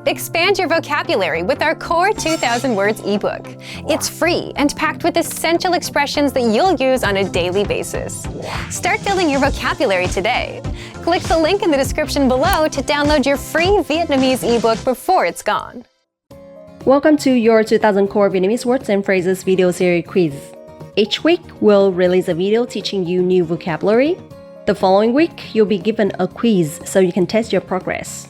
Expand your vocabulary with our Core 2000 Words ebook. It's free and packed with essential expressions that you'll use on a daily basis. Start building your vocabulary today. Click the link in the description below to download your free Vietnamese ebook before it's gone. Welcome to your 2000 Core Vietnamese Words and Phrases video series quiz. Each week, we'll release a video teaching you new vocabulary. The following week, you'll be given a quiz so you can test your progress.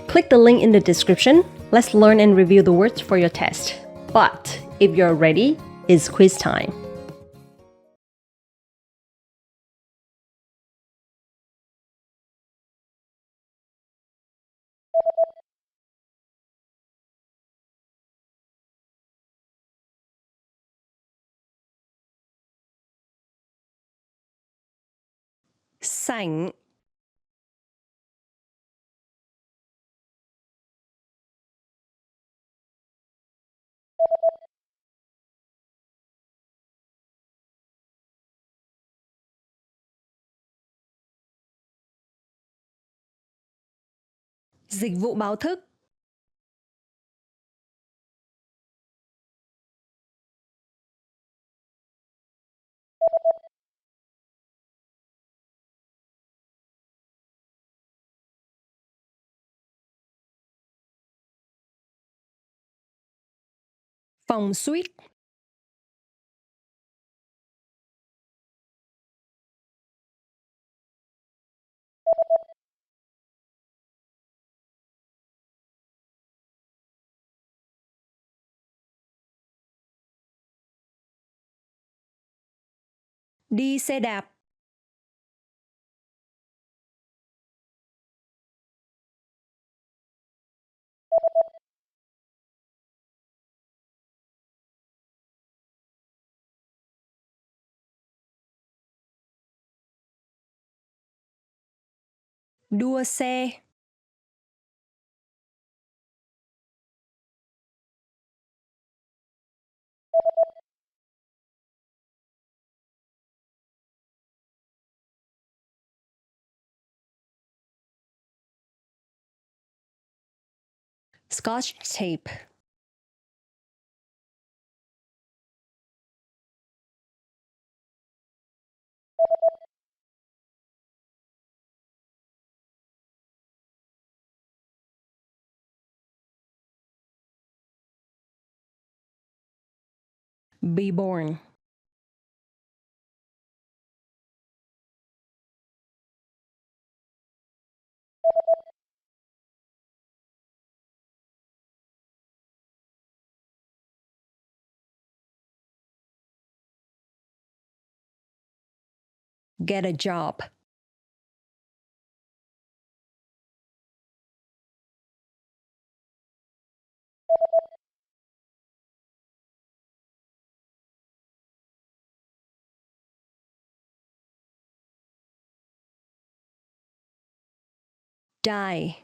Click the link in the description. Let's learn and review the words for your test. But if you're ready, it's quiz time. Sảnh. Dịch vụ báo thức. Phòng suite. Đi xe đạp. Đua xe. Scotch tape. Be born. Get a job. Die.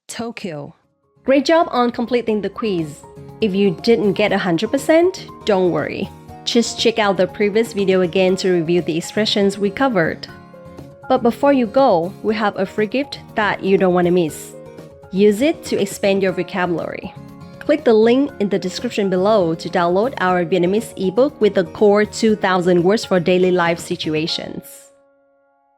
Tokyo. Great job on completing the quiz. If you didn't get 100%, don't worry. Just check out the previous video again to review the expressions we covered. But before you go, we have a free gift that you don't want to miss. Use it to expand your vocabulary. Click the link in the description below to download our Vietnamese ebook with the Core 2000 Words for Daily Life Situations.